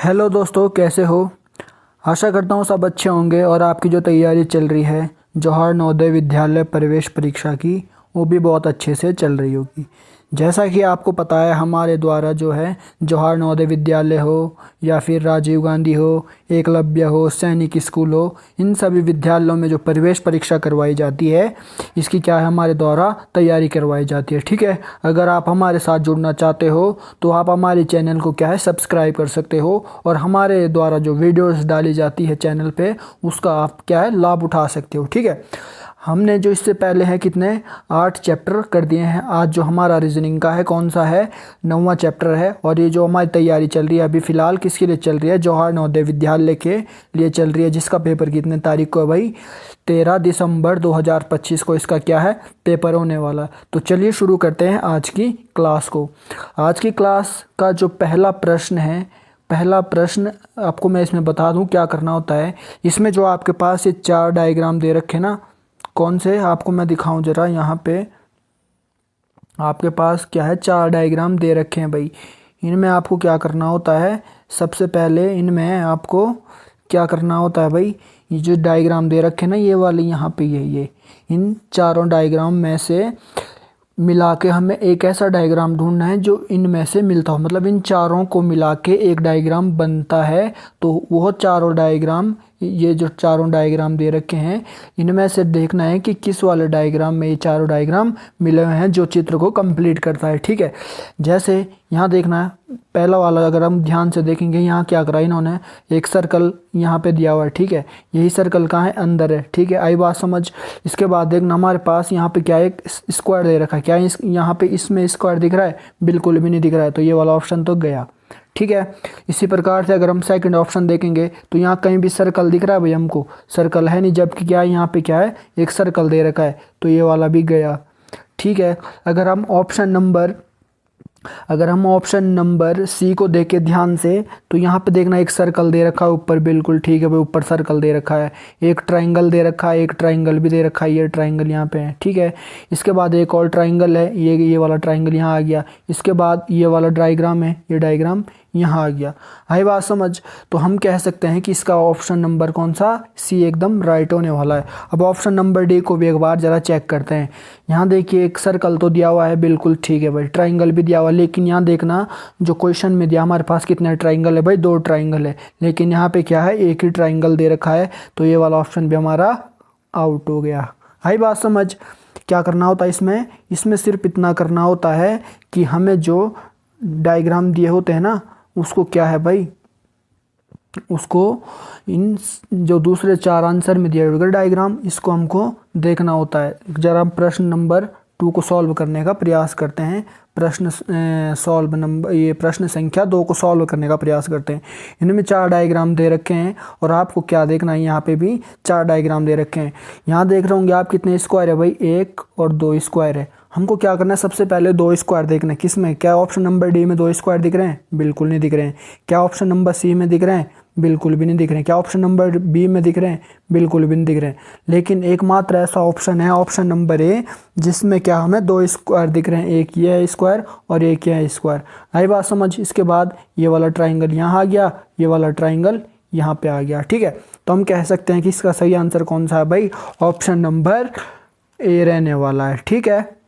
Hello दोस्तों, कैसे हो। आशा करता हूँ सब अच्छे होंगे और आपकी जो तैयारी चल रही है जवाहर नवोदय विद्यालय प्रवेश परीक्षा की, वो भी बहुत अच्छे से चल रही होगी। जैसा कि आपको पता है, हमारे द्वारा जो है जवाहर नवोदय विद्यालय हो या फिर राजीव गांधी हो, एकलव्य हो, सैनिक स्कूल हो, इन सभी विद्यालयों में जो प्रवेश परीक्षा करवाई जाती है, इसकी क्या है, हमारे द्वारा तैयारी करवाई जाती है। ठीक है, अगर आप हमारे साथ जुड़ना चाहते हो तो आप हमारे चैनल को क्या है सब्सक्राइब कर सकते हो और हमारे द्वारा जो वीडियोस डाली जाती है चैनल पे, उसका आप क्या है लाभ उठा सकते हो। ठीक है, हमने जो इससे पहले है कितने 8 चैप्टर कर दिए हैं। आज जो हमारा रीजनिंग का है, कौन सा है, 9वां चैप्टर है। और ये जो हमारी तैयारी चल रही है अभी फ़िलहाल किसके लिए चल रही है, जवाहर नवोदय विद्यालय के लिए चल रही है, जिसका पेपर कितने तारीख को है भाई, 13 दिसंबर 2025 को इसका क्या है पेपर होने वाला। तो चलिए शुरू करते हैं आज की क्लास को। आज की क्लास का जो पहला प्रश्न है, पहला प्रश्न आपको मैं इसमें बता दूं क्या करना होता है। इसमें जो आपके पास ये 4 डायग्राम दे रखे ना, कौन से आपको मैं दिखाऊं जरा। यहाँ पे आपके पास क्या है 4 डायग्राम दे रखे हैं भाई। इनमें आपको क्या करना होता है, सबसे पहले इनमें आपको क्या करना होता है भाई, ये जो डायग्राम दे रखे हैं ना, ये वाले यहाँ पे ये इन चारों डायग्राम में से मिला के हमें एक ऐसा डायग्राम ढूंढना है जो इनमें से मिलता हो, मतलब इन चारों को मिला के एक डायग्राम बनता है। तो वो चारों डायग्राम, ये जो चारों डायग्राम दे रखे हैं, इनमें से देखना है कि किस वाले डायग्राम में ये चारों डायग्राम मिले हुए हैं जो चित्र को कंप्लीट करता है। ठीक है, जैसे यहाँ देखना है पहला वाला, अगर हम ध्यान से देखेंगे यहाँ क्या करा इन्होंने, एक सर्कल यहाँ पे दिया हुआ है। ठीक है, यही सर्कल कहाँ है, अंदर है। ठीक है, आई बात समझ। इसके बाद देखना हमारे पास यहाँ पे क्या है, एक स्क्वायर दे रखा है। क्या यहाँ पे इसमें स्क्वायर दिख रहा है, बिल्कुल भी नहीं दिख रहा है, तो ये वाला ऑप्शन तो गया। ठीक है, इसी प्रकार से अगर हम सेकंड ऑप्शन देखेंगे तो यहाँ कहीं भी सर्कल दिख रहा है भाई, हमको सर्कल है नहीं, जबकि क्या है यहाँ पे क्या है एक सर्कल दे रखा है, तो ये वाला भी गया। ठीक है, अगर हम ऑप्शन नंबर सी को देखें ध्यान से, तो यहाँ पे देखना एक सर्कल दे रखा है ऊपर, बिल्कुल ठीक है भाई, ऊपर सर्कल दे रखा है। एक ट्राइंगल दे रखा है, एक ट्राइंगल भी दे रखा है, ये ट्राइंगल यहाँ पे है। ठीक है, इसके बाद एक और ट्राइंगल है, ये वाला ट्राइंगल यहाँ आ गया। इसके बाद ये वाला डायग्राम है, ये डायग्राम यहाँ आ गया। आई बात समझ। तो हम कह सकते हैं कि इसका ऑप्शन नंबर कौन सा, सी एकदम राइट होने वाला है। अब ऑप्शन नंबर डी को भी एक बार ज़रा चेक करते हैं। यहाँ देखिए एक सर्कल तो दिया हुआ है, बिल्कुल ठीक है भाई, ट्राइंगल भी दिया हुआ है, लेकिन यहाँ देखना जो क्वेश्चन में दिया हमारे पास कितने ट्राइंगल है भाई, 2 ट्राइंगल है, लेकिन यहाँ पे क्या है एक ही ट्राइंगल दे रखा है, तो ये वाला ऑप्शन भी हमारा आउट हो गया। आई बात समझ। क्या करना होता है इसमें सिर्फ इतना करना होता है कि हमें जो डायग्राम दिए होते हैं ना, उसको क्या है भाई, उसको इन जो दूसरे 4 आंसर में दिया हुआ डायग्राम, इसको हमको देखना होता है। जरा हम प्रश्न नंबर 2 को सॉल्व करने का प्रयास करते हैं। प्रश्न संख्या 2 को सॉल्व करने का प्रयास करते हैं। इनमें 4 डायग्राम दे रखे हैं और आपको क्या देखना है, यहाँ पे भी 4 डायग्राम दे रखे हैं। यहाँ देख रहे होंगे आप कितने स्क्वायर है भाई, 1 और 2 स्क्वायर है। हमको क्या करना है, सबसे पहले 2 स्क्वायर देखना है। किस में, क्या ऑप्शन नंबर डी में 2 स्क्वायर दिख रहे हैं, बिल्कुल नहीं दिख रहे हैं। क्या ऑप्शन नंबर सी में दिख रहे हैं, बिल्कुल भी नहीं दिख रहे हैं। क्या ऑप्शन नंबर बी में दिख रहे हैं, बिल्कुल भी नहीं दिख रहे हैं। लेकिन एकमात्र ऐसा ऑप्शन है ऑप्शन नंबर ए, जिसमें क्या हमें 2 स्क्वायर दिख रहे हैं, एक ये है स्क्वायर और एक ये है स्क्वायर। आई बात समझ। इसके बाद ये वाला ट्राइंगल यहाँ आ गया, ये वाला ट्राइंगल यहाँ पे आ गया। ठीक है, तो हम कह सकते हैं कि इसका सही आंसर कौन सा है भाई, ऑप्शन नंबर ए रहने वाला है। ठीक है,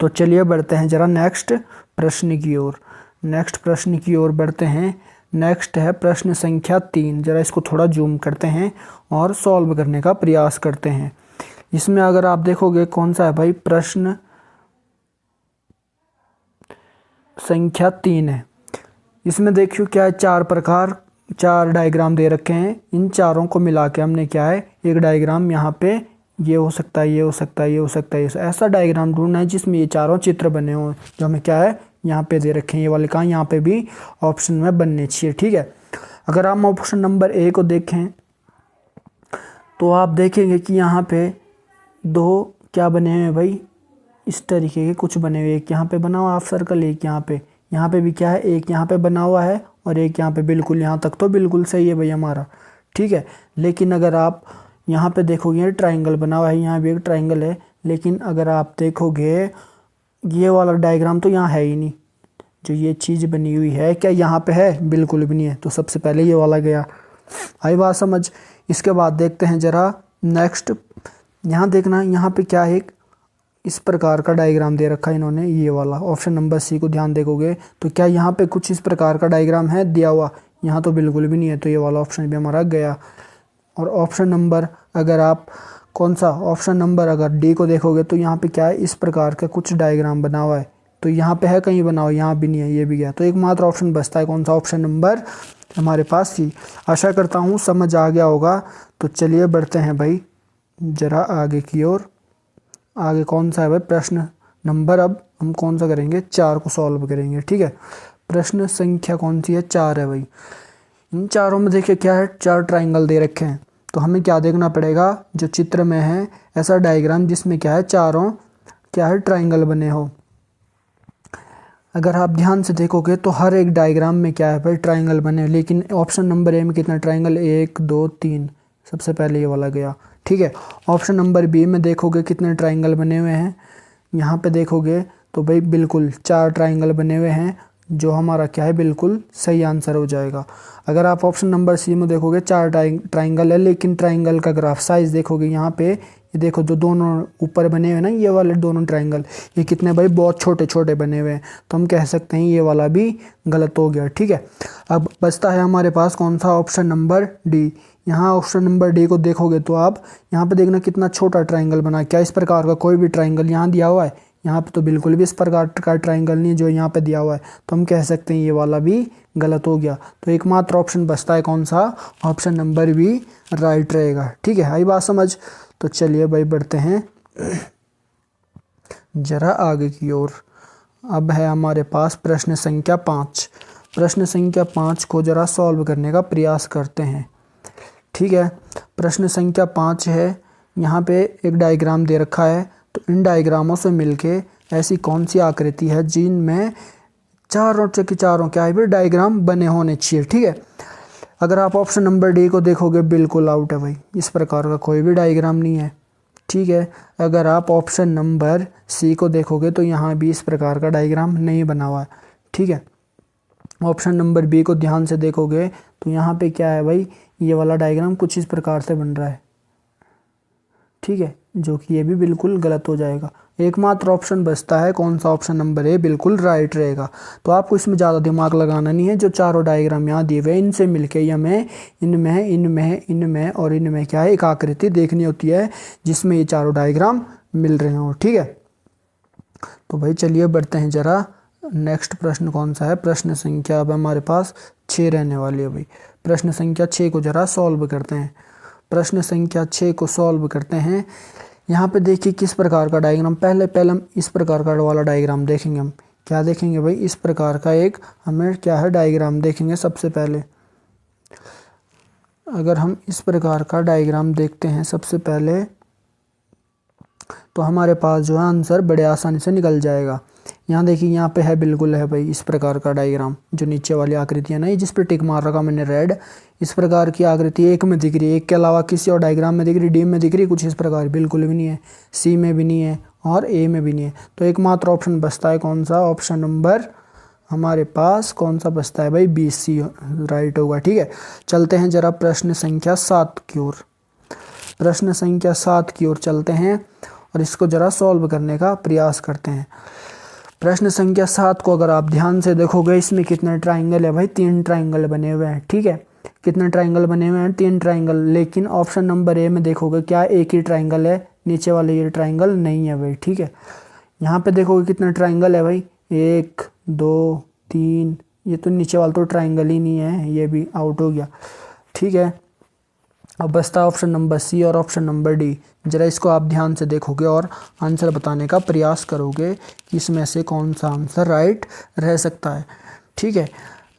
तो चलिए बढ़ते हैं जरा नेक्स्ट प्रश्न की ओर। नेक्स्ट प्रश्न की ओर बढ़ते हैं। नेक्स्ट है प्रश्न संख्या 3। जरा इसको थोड़ा जूम करते हैं और सॉल्व करने का प्रयास करते हैं। इसमें अगर आप देखोगे कौन सा है भाई, प्रश्न संख्या 3 है। इसमें देखियो क्या है, 4 डायग्राम दे रखे हैं। इन चारों को मिला के हमने क्या है एक डायग्राम, यहाँ पे ये हो सकता है, ये हो सकता है, ये हो सकता है, ऐसा डायग्राम ढूंढना है जिसमें ये चारों चित्र बने हों, जो हमें क्या है यहाँ पे दे रखे हैं। ये वाले कहाँ, यहाँ पे भी ऑप्शन में बनने चाहिए। ठीक है, अगर हम ऑप्शन नंबर ए को देखें तो आप देखेंगे कि यहाँ पे 2 क्या बने हुए हैं भाई, इस तरीके के कुछ बने हुए। एक यहाँ पे बना हुआ हाफ सर्कल, एक यहाँ पे भी क्या है, एक यहाँ पे बना हुआ है और एक यहाँ पे। बिल्कुल यहाँ तक तो बिल्कुल सही है भाई हमारा। ठीक है, लेकिन अगर आप यहाँ पे देखोगे ट्राइंगल बना हुआ है, यहाँ भी एक ट्राइंगल है, लेकिन अगर आप देखोगे ये वाला डायग्राम तो यहाँ है ही नहीं, जो ये चीज़ बनी हुई है क्या यहाँ पे है? बिल्कुल भी नहीं है। तो सबसे पहले ये वाला गया। आई बात समझ। इसके बाद देखते हैं ज़रा नेक्स्ट। यहाँ देखना, यहाँ पे क्या है, एक इस प्रकार का डायग्राम दे रखा है इन्होंने, ये वाला ऑप्शन नंबर सी को ध्यान देखोगे तो क्या यहाँ पे कुछ इस प्रकार का डायग्राम है दिया हुआ? यहाँ तो बिल्कुल भी नहीं है। तो ये वाला ऑप्शन भी हमारा गया। और ऑप्शन नंबर अगर आप कौन सा ऑप्शन नंबर अगर डी को देखोगे तो यहाँ पे क्या है, इस प्रकार का कुछ डायग्राम बना हुआ है। तो यहाँ पे है कहीं बना हुआ? यहाँ भी नहीं है, ये भी गया। तो एकमात्र ऑप्शन बचता है कौन सा? ऑप्शन नंबर हमारे पास सी। आशा करता हूँ समझ आ गया होगा। तो चलिए बढ़ते हैं भाई ज़रा आगे की ओर। आगे कौन सा है भाई? प्रश्न नंबर, अब हम कौन सा करेंगे? 4 को सॉल्व करेंगे। ठीक है, प्रश्न संख्या कौन सी है? 4 है भाई। इन चारों में देखिए क्या है, 4 ट्राइंगल दे रखे हैं। तो हमें क्या देखना पड़ेगा? जो चित्र में है ऐसा डायग्राम जिसमें क्या है, चारों क्या है, ट्राइंगल बने हो। अगर आप ध्यान से देखोगे तो हर एक डायग्राम में क्या है भाई, ट्राइंगल बने। लेकिन ऑप्शन नंबर ए में कितना ट्राइंगल? 1 2 3। सबसे पहले ये वाला गया। ठीक है, ऑप्शन नंबर बी में देखोगे कितने ट्राइंगल बने हुए हैं। यहाँ पे देखोगे तो भाई बिल्कुल 4 ट्राइंगल बने हुए हैं, जो हमारा क्या है, बिल्कुल सही आंसर हो जाएगा। अगर आप ऑप्शन नंबर सी में देखोगे 4 ट्राइंगल है, लेकिन ट्राइंगल का ग्राफ साइज देखोगे यहाँ पे, ये देखो जो दोनों ऊपर बने हुए हैं ना, ये वाले दोनों ट्राइंगल, ये कितने भाई, बहुत छोटे छोटे बने हुए हैं। तो हम कह सकते हैं ये वाला भी गलत हो गया। ठीक है, अब बचता है हमारे पास कौन सा? Option number D. यहाँ ऑप्शन नंबर डी को देखोगे तो आप यहाँ पे देखना कितना छोटा ट्राइंगल बना। क्या इस प्रकार का कोई भी ट्राइंगल यहाँ दिया हुआ है? यहाँ पे तो बिल्कुल भी इस प्रकार का ट्राइंगल नहीं है जो यहाँ पे दिया हुआ है। तो हम कह सकते हैं ये वाला भी गलत हो गया। तो एकमात्र ऑप्शन बचता है कौन सा? ऑप्शन नंबर बी राइट रहेगा। ठीक है, आई बात समझ। तो चलिए भाई बढ़ते हैं जरा आगे की ओर। अब है हमारे पास प्रश्न संख्या 5। प्रश्न संख्या 5 को जरा सॉल्व करने का प्रयास करते हैं। ठीक है, प्रश्न संख्या 5 है। यहाँ पे एक डायग्राम दे रखा है। तो इन डायग्रामों से मिलके ऐसी कौन सी आकृति है जिनमें चारों के चारों क्या है भाई, डायग्राम बने होने चाहिए। ठीक है, अगर आप ऑप्शन नंबर डी को देखोगे बिल्कुल आउट है भाई, इस प्रकार का कोई भी डायग्राम नहीं है। ठीक है, अगर आप ऑप्शन नंबर सी को देखोगे तो यहाँ भी इस प्रकार का डायग्राम नहीं बना हुआ है। ठीक है, ऑप्शन नंबर बी को ध्यान से देखोगे तो यहाँ पे क्या है भाई, ये वाला डायग्राम कुछ इस प्रकार से बन रहा है। ठीक है, जो कि ये भी बिल्कुल गलत हो जाएगा। एकमात्र ऑप्शन बचता है कौन सा? ऑप्शन नंबर ए बिल्कुल राइट रहेगा। तो आपको इसमें ज़्यादा दिमाग लगाना नहीं है। जो चारों डायग्राम यहाँ दिए हुए इनसे मिलके हमें इनमें और इनमें क्या है, एक आकृति देखनी होती है जिसमें ये चारों डायग्राम मिल रहे हों। ठीक है, तो भाई चलिए बढ़ते हैं जरा नेक्स्ट प्रश्न कौन सा है? प्रश्न संख्या अब हमारे पास 6 रहने वाली है भाई। प्रश्न संख्या 6 को जरा सॉल्व करते हैं। प्रश्न संख्या 6 को सॉल्व करते हैं। यहाँ पे देखिए किस प्रकार का डायग्राम, पहले हम इस प्रकार का वाला डायग्राम देखेंगे। हम क्या देखेंगे भाई, इस प्रकार का एक हमें क्या है डायग्राम देखेंगे। सबसे पहले अगर हम इस प्रकार का डायग्राम देखते हैं सबसे पहले, तो हमारे पास जो है आंसर बड़े आसानी से निकल जाएगा। यहाँ देखिए, यहाँ पे है बिल्कुल है भाई इस प्रकार का डायग्राम। जो नीचे वाली आकृतियाँ नहीं, जिस पे टिक मार रखा मैंने रेड, इस प्रकार की आकृति एक में दिख रही है, एक के अलावा किसी और डायग्राम में दिख रही, डी में दिख रही, कुछ इस प्रकार बिल्कुल भी नहीं है, सी में भी नहीं है और ए में भी नहीं है। तो एकमात्र ऑप्शन बचता है कौन सा? ऑप्शन नंबर हमारे पास कौन सा बचता है भाई? बी सी राइट होगा। ठीक है, चलते हैं जरा प्रश्न संख्या 7 की ओर। प्रश्न संख्या 7 की ओर चलते हैं और इसको जरा सॉल्व करने का प्रयास करते हैं। प्रश्न संख्या 7 को अगर आप ध्यान से देखोगे, इसमें कितने ट्राइंगल है भाई? 3 ट्राइंगल बने हुए हैं। ठीक है, कितने ट्राइंगल बने हुए हैं? 3 ट्राइंगल। लेकिन ऑप्शन नंबर ए में देखोगे क्या एक ही ट्राइंगल है, नीचे वाले ये ट्राइंगल नहीं है भाई। ठीक है, यहाँ पे देखोगे कितने ट्राइंगल है भाई? 1 2 3। ये तो नीचे वाला तो ट्राइंगल ही नहीं है, ये भी आउट हो गया। ठीक है, अब बचता ऑप्शन नंबर सी और ऑप्शन नंबर डी। जरा इसको आप ध्यान से देखोगे और आंसर बताने का प्रयास करोगे कि इसमें से कौन सा आंसर राइट रह सकता है। ठीक है,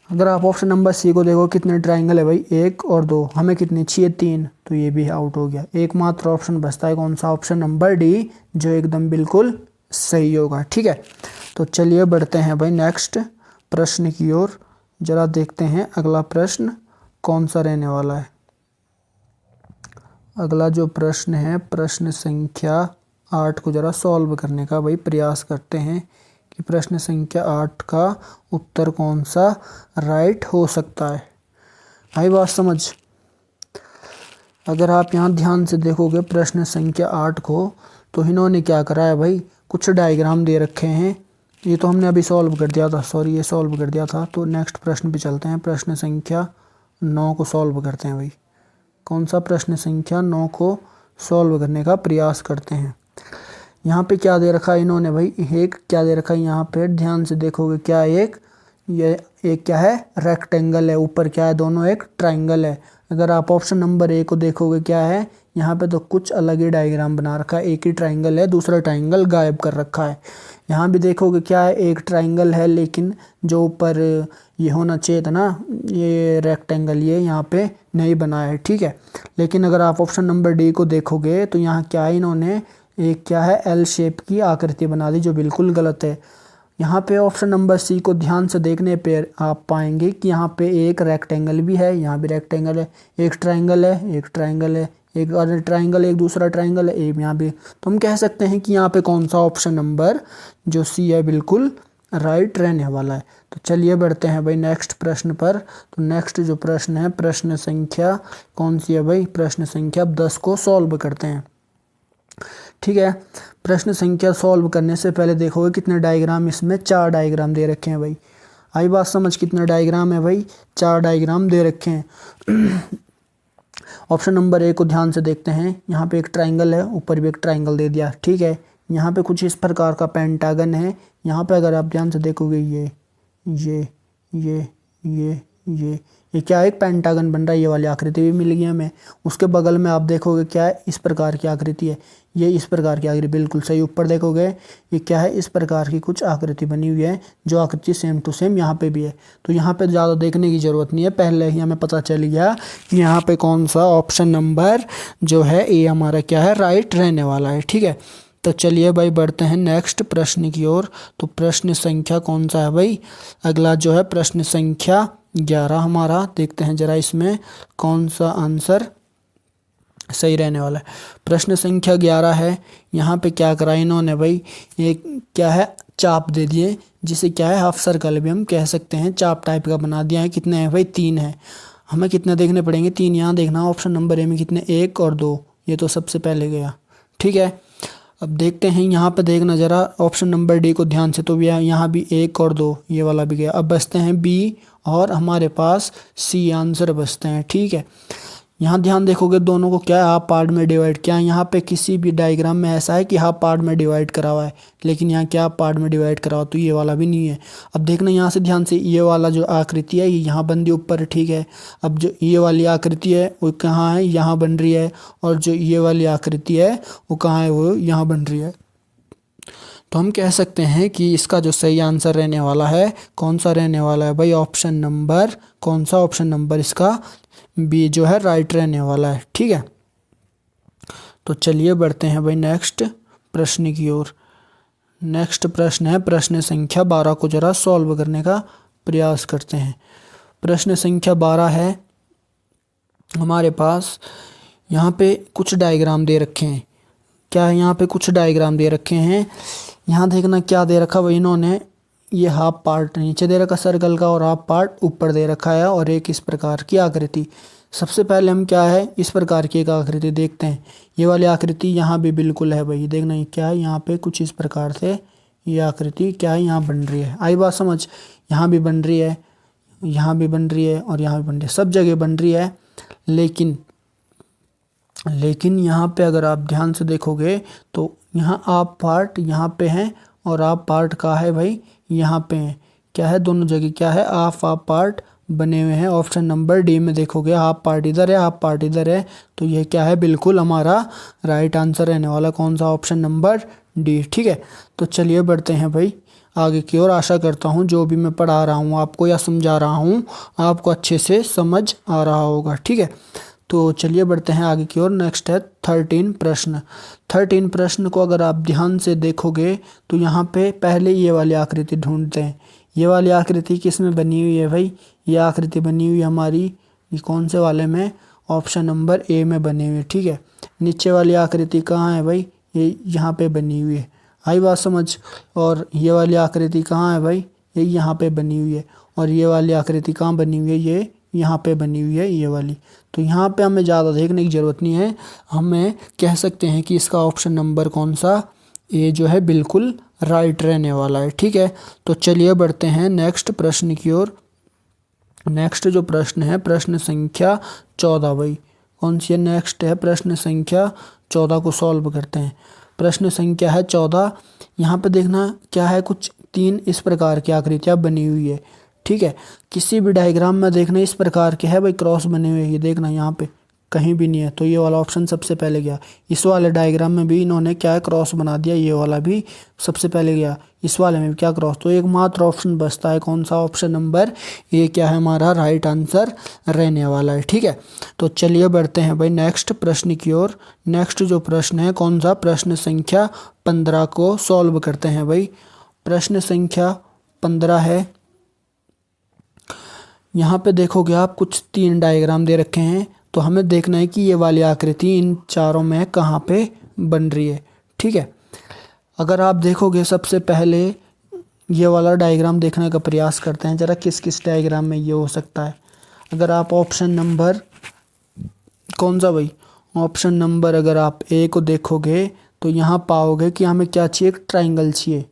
अगर आप ऑप्शन नंबर सी को देखो कितने ट्राइंगल है भाई? 1 और 2। हमें कितनी चाहिए? 3। तो ये भी आउट हो गया। एकमात्र ऑप्शन बचता है कौन सा? ऑप्शन नंबर डी, जो एकदम बिल्कुल सही होगा। ठीक है, तो चलिए बढ़ते हैं भाई नेक्स्ट प्रश्न की ओर। जरा देखते हैं अगला प्रश्न कौन सा रहने वाला है। अगला जो प्रश्न है प्रश्न संख्या 8 को जरा सॉल्व करने का भाई प्रयास करते हैं कि प्रश्न संख्या 8 का उत्तर कौन सा राइट हो सकता है। आई बात समझ। अगर आप यहाँ ध्यान से देखोगे प्रश्न संख्या 8 को, तो इन्होंने क्या करा है भाई, कुछ डायग्राम दे रखे हैं। ये तो हमने अभी सॉल्व कर दिया था, सॉरी ये सॉल्व कर दिया था। तो नेक्स्ट प्रश्न पे चलते हैं, प्रश्न संख्या 9 को सॉल्व करते हैं भाई। कौन सा प्रश्न संख्या 9 को सॉल्व करने का प्रयास करते हैं। यहाँ पे क्या दे रखा है इन्होंने भाई, एक क्या दे रखा है यहाँ पे, ध्यान से देखोगे क्या ये एक क्या है, रेक्टेंगल है, ऊपर क्या है, दोनों एक ट्राइंगल है। अगर आप ऑप्शन नंबर ए को देखोगे क्या है, यहाँ पे तो कुछ अलग ही डायग्राम बना रखा है, एक ही ट्राइंगल है, दूसरा ट्राइंगल गायब कर रखा है। यहाँ भी देखोगे क्या है, एक ट्राइंगल है, लेकिन जो ऊपर ये होना चाहिए था ना, ये रेक्टेंगल, ये यहाँ पे नहीं बना है, ठीक है। लेकिन अगर आप ऑप्शन नंबर डी को देखोगे तो यहाँ क्या है, इन्होंने एक क्या है, एल शेप की आकृति बना दी, जो बिल्कुल गलत है। यहाँ पे ऑप्शन नंबर सी को ध्यान से देखने पर आप पाएंगे कि यहाँ पे एक रेक्टेंगल भी है, यहाँ भी रेक्टेंगल है, एक ट्राइंगल है, एक ट्राइंगल है, एक और ट्राइंगल, एक दूसरा ट्राइंगल है, एक यहाँ भी। तो हम कह सकते हैं कि यहाँ पे कौन सा ऑप्शन नंबर जो सी है बिल्कुल राइट रहने वाला है। तो चलिए बढ़ते हैं भाई नेक्स्ट प्रश्न पर। तो नेक्स्ट जो प्रश्न है, प्रश्न संख्या कौन सी है भाई, प्रश्न संख्या 10 को सॉल्व करते हैं, ठीक है। प्रश्न संख्या सॉल्व करने से पहले देखोगे कितने डायग्राम, इसमें 4 डायग्राम दे रखे हैं भाई। आई बात समझ, कितने डायग्राम है भाई, 4 डायग्राम दे रखे हैं। ऑप्शन नंबर ए को ध्यान से देखते हैं, यहाँ पे एक ट्राइंगल है, ऊपर भी एक ट्राइंगल दे दिया, ठीक है। यहाँ पे कुछ इस प्रकार का पेंटागन है। यहाँ पे अगर आप ध्यान से देखोगे ये ये ये क्या है, एक पेंटागन बन रहा है, ये वाली आकृति भी मिल गई हमें। उसके बगल में आप देखोगे क्या है, इस प्रकार की आकृति है, ये इस प्रकार की आकृति, बिल्कुल सही। ऊपर देखोगे ये क्या है, इस प्रकार की कुछ आकृति बनी हुई है, जो आकृति सेम टू सेम यहाँ पे भी है। तो यहाँ पे ज़्यादा देखने की ज़रूरत नहीं है, पहले ही हमें पता चल गया कि यहाँ पे कौन सा ऑप्शन नंबर जो है ए हमारा क्या है, राइट रहने वाला है, ठीक है। तो चलिए भाई बढ़ते हैं नेक्स्ट प्रश्न की ओर। तो प्रश्न संख्या कौन सा है भाई, अगला जो है प्रश्न संख्या 11 हमारा। देखते हैं जरा इसमें कौन सा आंसर सही रहने वाला है। प्रश्न संख्या 11 है। यहाँ पे क्या करा इन्होंने भाई, एक क्या है, चाप दे दिए, जिसे क्या है हाफ सर्कल भी हम कह सकते हैं, चाप टाइप का बना दिया है। कितने हैं भाई, 3 है। हमें कितने देखने पड़ेंगे, 3 यहाँ देखना। ऑप्शन नंबर ए में कितने, 1 और 2, ये तो सबसे पहले गया, ठीक है। अब देखते हैं यहाँ पे देखना जरा ऑप्शन नंबर डी को ध्यान से, तो यहाँ भी 1 और 2, ये वाला भी गया। अब बचते हैं बी और हमारे पास सी आंसर बचते हैं, ठीक है। यहाँ ध्यान देखोगे दोनों को क्या है, हाफ पार्ट में डिवाइड किया है। यहाँ पे किसी भी डायग्राम में ऐसा है कि हाफ पार्ट में डिवाइड करा हुआ है, लेकिन यहाँ क्या पार्ट में डिवाइड करा हुआ, तो ये वाला भी नहीं है। अब देखना यहाँ से ध्यान से, ये वाला जो आकृति है ये यहाँ बन रही ऊपर, ठीक है। अब जो ये वाली आकृति है वो कहाँ है, यहाँ बन रही है, और जो ये वाली आकृति है वो कहाँ है, वो यहाँ बन रही है। तो हम कह सकते हैं कि इसका जो सही आंसर रहने वाला है, कौन सा रहने वाला है भाई, ऑप्शन नंबर, कौन सा ऑप्शन नंबर इसका बी जो है राइट रहने वाला है, ठीक है। तो चलिए बढ़ते हैं भाई नेक्स्ट प्रश्न की ओर। नेक्स्ट प्रश्न है प्रश्न संख्या 12 को जरा सॉल्व करने का प्रयास करते हैं। प्रश्न संख्या 12 है हमारे पास। यहाँ पे कुछ डायग्राम दे रखे हैं, क्या है, यहाँ पे कुछ डायग्राम दे रखे हैं। यहाँ देखना क्या दे रखा भाई इन्होंने, ये हाफ पार्ट नीचे दे रखा सर्कल का और हाफ पार्ट ऊपर दे रखा है, और एक इस प्रकार की आकृति। सबसे पहले हम क्या है, इस प्रकार की एक आकृति देखते हैं। ये वाली आकृति यहाँ भी बिल्कुल है भाई, देखना ये क्या है, यहाँ पे कुछ इस प्रकार से ये आकृति क्या है, यहाँ बन रही है। आई बात समझ, यहाँ भी बन रही है, यहाँ भी बन रही है, और यहाँ भी बन रही है, सब जगह बन रही है। लेकिन यहाँ पे अगर आप ध्यान से देखोगे तो यहाँ आप पार्ट यहाँ पे हैं, और आप पार्ट कहाँ है भाई, यहाँ पे हैं। क्या है, दोनों जगह क्या है, आप पार्ट बने हुए हैं। ऑप्शन नंबर डी में देखोगे हाफ पार्ट इधर है, हाफ पार्ट इधर है, तो ये क्या है, बिल्कुल हमारा राइट आंसर रहने वाला कौन सा, ऑप्शन नंबर डी, ठीक है। तो चलिए बढ़ते हैं भाई आगे की ओर। आशा करता हूँ जो भी मैं पढ़ा रहा हूँ आपको या समझा रहा हूँ आपको अच्छे से समझ आ रहा होगा, ठीक है। तो चलिए बढ़ते हैं आगे की ओर। नेक्स्ट है 13 प्रश्न। 13 प्रश्न को अगर आप ध्यान से देखोगे तो यहाँ पे पहले ये वाली आकृति ढूंढते हैं। ये वाली आकृति किस में बनी हुई है भाई, ये आकृति बनी हुई हमारी, ये कौन से वाले में, ऑप्शन नंबर ए में बनी हुई है, ठीक है। नीचे वाली आकृति कहाँ है भाई, ये यहाँ पे बनी हुई है। आई बात समझ। और ये वाली आकृति कहाँ है भाई, ये यहाँ पे बनी हुई है। और ये वाली आकृति कहाँ बनी हुई है, ये यहाँ पे बनी हुई है ये वाली। तो यहाँ पे हमें ज़्यादा देखने की ज़रूरत नहीं है, हमें कह सकते हैं कि इसका ऑप्शन नंबर कौन सा, ये जो है बिल्कुल राइट रहने वाला है। ठीक है, तो चलिए बढ़ते हैं नेक्स्ट प्रश्न की ओर। नेक्स्ट जो प्रश्न है प्रश्न संख्या 14 भाई, कौन सी है, नेक्स्ट है प्रश्न संख्या 14 को सॉल्व करते हैं। प्रश्न संख्या है 14। यहाँ पे देखना क्या है, कुछ 3 इस प्रकार की आकृतियाँ बनी हुई है। ठीक है, किसी भी डायग्राम में देखना इस प्रकार के है भाई, क्रॉस बने हुए, ये देखना यहाँ पे कहीं भी नहीं है, तो ये वाला ऑप्शन सबसे पहले गया। इस वाले डायग्राम में भी इन्होंने क्या है, क्रॉस बना दिया, ये वाला भी सबसे पहले गया। इस वाले में भी क्या क्रॉस, तो एकमात्र ऑप्शन बचता है कौन सा, ऑप्शन नंबर ये क्या है हमारा राइट आंसर रहने वाला है। ठीक है, तो चलिए बढ़ते हैं भाई नेक्स्ट प्रश्न की ओर। नेक्स्ट जो प्रश्न है कौन सा, प्रश्न संख्या 15 को सॉल्व करते हैं भाई। प्रश्न संख्या 15 है। यहाँ पे देखोगे आप कुछ 3 डायग्राम दे रखे हैं, तो हमें देखना है कि ये वाली आकृति इन चारों में कहाँ पे बन रही है। ठीक है, अगर आप देखोगे सबसे पहले ये वाला डायग्राम देखने का प्रयास करते हैं, ज़रा किस किस डायग्राम में ये हो सकता है। अगर आप ऑप्शन नंबर कौन सा भाई, ऑप्शन नंबर अगर आप ए को देखोगे तो यहाँ पाओगे कि हमें क्या चाहिए, एक ट्राइंगल चाहिए।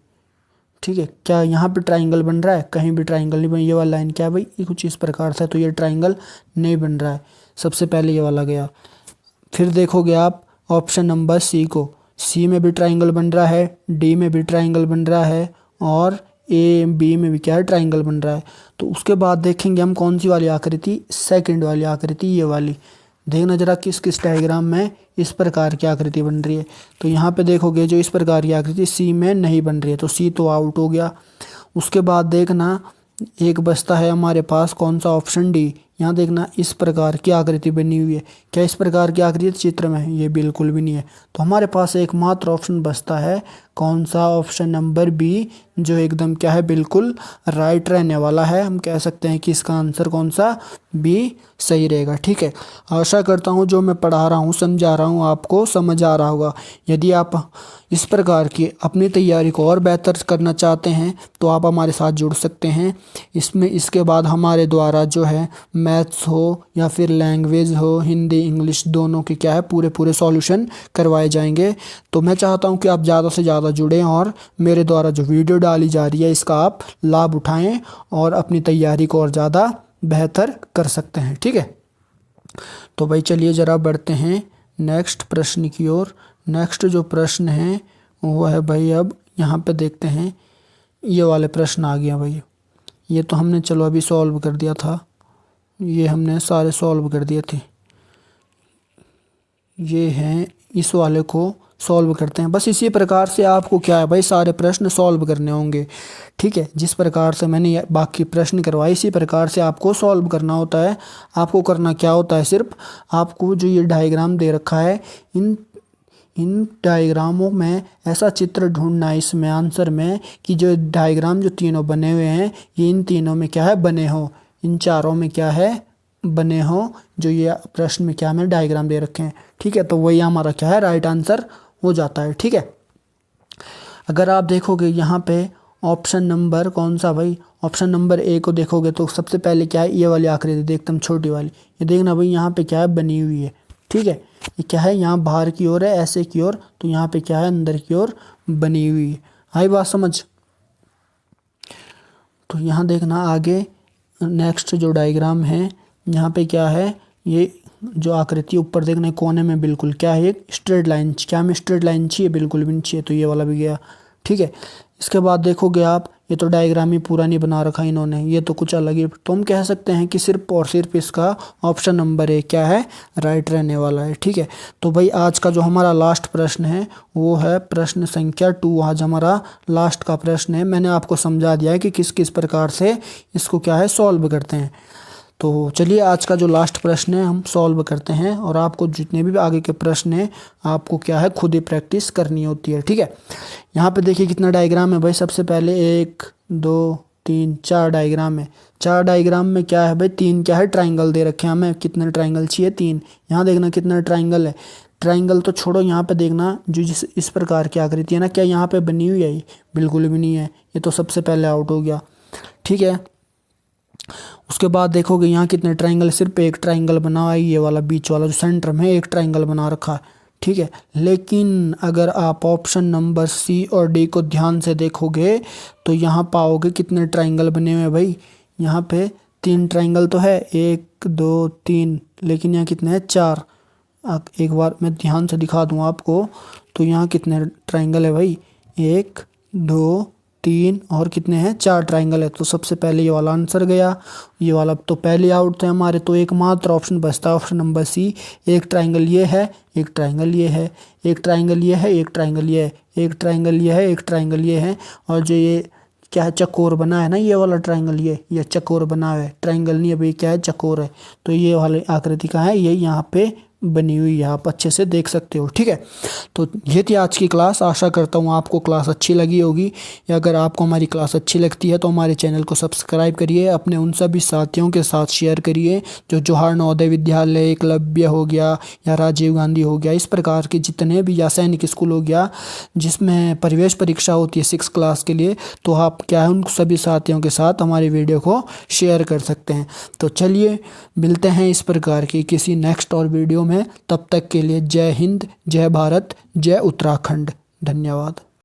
ठीक है, क्या यहाँ पे ट्राइंगल बन रहा है, कहीं भी ट्राइंगल नहीं बन। ये वाला लाइन क्या है भाई, ये कुछ इस प्रकार से, तो ये ट्राइंगल नहीं बन रहा है, सबसे पहले ये वाला गया। फिर देखोगे आप ऑप्शन नंबर सी को, सी में भी ट्राइंगल बन रहा है, डी में भी ट्राइंगल बन रहा है, और ए बी में भी क्या है, ट्राइंगल बन रहा है। तो उसके बाद देखेंगे हम कौन सी वाली आकृति, सेकंड वाली आकृति, ये वाली। देखना जरा किस किस डायग्राम में इस प्रकार की आकृति बन रही है। तो यहाँ पे देखोगे जो इस प्रकार की आकृति सी में नहीं बन रही है, तो सी तो आउट हो गया। उसके बाद देखना एक बचता है हमारे पास कौन सा, ऑप्शन डी। यहाँ देखना इस प्रकार की आकृति बनी हुई है, क्या इस प्रकार की आकृति चित्र में है, ये बिल्कुल भी नहीं है। तो हमारे पास एकमात्र ऑप्शन बचता है कौन सा, ऑप्शन नंबर बी, जो एकदम क्या है बिल्कुल राइट रहने वाला है। हम कह सकते हैं कि इसका आंसर कौन सा, बी सही रहेगा। ठीक है, आशा करता हूँ जो मैं पढ़ा रहा हूँ समझा रहा हूँ आपको समझ आ रहा होगा। यदि आप इस प्रकार की अपनी तैयारी को और बेहतर करना चाहते हैं तो आप हमारे साथ जुड़ सकते हैं। इसमें इसके बाद हमारे द्वारा जो है मैथ्स हो या फिर लैंग्वेज हो, हिंदी इंग्लिश दोनों के क्या है पूरे पूरे सॉल्यूशन करवाए जाएंगे। तो मैं चाहता हूं कि आप ज़्यादा से ज़्यादा जुड़ें और मेरे द्वारा जो वीडियो डाली जा रही है इसका आप लाभ उठाएं और अपनी तैयारी को और ज़्यादा बेहतर कर सकते हैं। ठीक है, तो भाई चलिए ज़रा बढ़ते हैं नेक्स्ट प्रश्न की ओर। नेक्स्ट जो प्रश्न है वो है भाई, अब यहाँ पे देखते हैं, ये वाले प्रश्न आ गया भाई। ये तो हमने चलो अभी सॉल्व कर दिया था, ये हमने सारे सॉल्व कर दिए थे। ये हैं, इस वाले को सॉल्व करते हैं। बस इसी प्रकार से आपको क्या है भाई सारे प्रश्न सॉल्व करने होंगे। ठीक है, जिस प्रकार से मैंने बाकी प्रश्न करवाए इसी प्रकार से आपको सॉल्व करना होता है। आपको करना क्या होता है, सिर्फ आपको जो ये डायग्राम दे रखा है इन डायग्रामों में ऐसा चित्र ढूंढना है इसमें आंसर में कि जो डायग्राम जो तीनों बने हुए हैं ये इन तीनों में क्या है बने हो, इन चारों में क्या है बने हो, जो ये प्रश्न में क्या हमें डायग्राम दे रखे हैं। ठीक है, तो वही हमारा क्या है राइट आंसर हो जाता है। ठीक है, अगर आप देखोगे यहाँ पे ऑप्शन नंबर कौन सा भाई, ऑप्शन नंबर ए को देखोगे तो सबसे पहले क्या है, ये वाली आकृति एकदम छोटी वाली, ये देखना भाई यहाँ पे क्या है बनी हुई है। ठीक है, ये क्या है यहाँ बाहर की ओर है ऐसे की ओर, तो यहाँ पे क्या है अंदर की ओर बनी हुई है। आई बात समझ। तो यहाँ देखना आगे नेक्स्ट जो डायग्राम है, यहाँ पे क्या है, ये जो आकृति ऊपर देखना कोने में बिल्कुल क्या है एक स्ट्रेट लाइन, क्या हमें स्ट्रेट लाइन चाहिए, बिल्कुल भी नहीं चाहिए, तो ये वाला भी गया। ठीक है, इसके बाद देखोगे आप ये तो डायग्राम ही पूरा नहीं बना रखा इन्होंने, ये तो कुछ अलग ही। तो हम कह सकते हैं कि सिर्फ और सिर्फ इसका ऑप्शन नंबर ए क्या है राइट रहने वाला है। ठीक है, तो भाई आज का जो हमारा लास्ट प्रश्न है वो है प्रश्न संख्या 2। आज हमारा लास्ट का प्रश्न है, मैंने आपको समझा दिया है कि किस किस प्रकार से इसको क्या है सॉल्व करते हैं। तो चलिए आज का जो लास्ट प्रश्न है हम सॉल्व करते हैं, और आपको जितने भी आगे के प्रश्न हैं आपको क्या है खुद ही प्रैक्टिस करनी होती है। ठीक है, यहाँ पे देखिए कितना डायग्राम है भाई, सबसे पहले 1 2 3 4 डायग्राम है। 4 डायग्राम में क्या है भाई 3 क्या है ट्राइंगल दे रखे हैं हमें, कितने ट्राइंगल चाहिए 3। यहाँ देखना कितना ट्राइंगल है, ट्राइंगल तो छोड़ो, यहाँ पे देखना जो जिस इस प्रकार की आकृति है ना, क्या यहाँ पे बनी हुई है? बिल्कुल भी नहीं है, ये तो सबसे पहले आउट हो गया। ठीक है, उसके बाद देखोगे यहाँ कितने ट्राइंगल, सिर्फ एक ट्राइंगल बना हुआ है, ये वाला बीच वाला जो सेंटर में एक ट्राइंगल बना रखा है। ठीक है, लेकिन अगर आप ऑप्शन नंबर सी और डी को ध्यान से देखोगे तो यहाँ पाओगे कितने ट्राइंगल बने हुए हैं भाई। यहाँ पे 3 ट्राइंगल तो है, 1 2 3, लेकिन यहाँ कितने हैं? 4। एक बार मैं ध्यान से दिखा दूँ आपको, तो यहाँ कितने ट्राइंगल है भाई? 1 2 3 और कितने हैं? 4 ट्राइंगल है। तो सबसे पहले ये वाला आंसर गया, ये वाला तो पहले आउट थे हमारे, तो एकमात्र ऑप्शन बचता है ऑप्शन नंबर सी। एक ट्राइंगल ये है, एक ट्राइंगल ये है, एक ट्राइंगल ये है, एक ट्राइंगल ये है, एक ट्राइंगल ये है, एक ट्राइंगल ये है, और जो ये क्या है, चकोर बना है ना, ये वाला ट्राइंगल, ये चकोर बना हुआ है, ट्राइंगल नहीं है भाई, क्या है? चकोर है। तो ये वाली आकृति का है, ये यहाँ पे बनी हुई है, आप अच्छे से देख सकते हो। ठीक है, तो ये थी आज की क्लास। आशा करता हूँ आपको क्लास अच्छी लगी होगी, या अगर आपको हमारी क्लास अच्छी लगती है तो हमारे चैनल को सब्सक्राइब करिए, अपने उन सभी साथियों के साथ शेयर करिए जो जवाहर नवोदय विद्यालय, एकलव्य हो गया या राजीव गांधी हो गया, इस प्रकार के जितने भी, या सैनिक स्कूल हो गया जिसमें प्रवेश परीक्षा होती है 6 क्लास के लिए, तो आप क्या है उन सभी साथियों के साथ हमारी वीडियो को शेयर कर सकते हैं। तो चलिए मिलते हैं इस प्रकार की किसी नेक्स्ट और वीडियो में। तब तक के लिए जय हिंद, जय भारत, जय उत्तराखंड। धन्यवाद।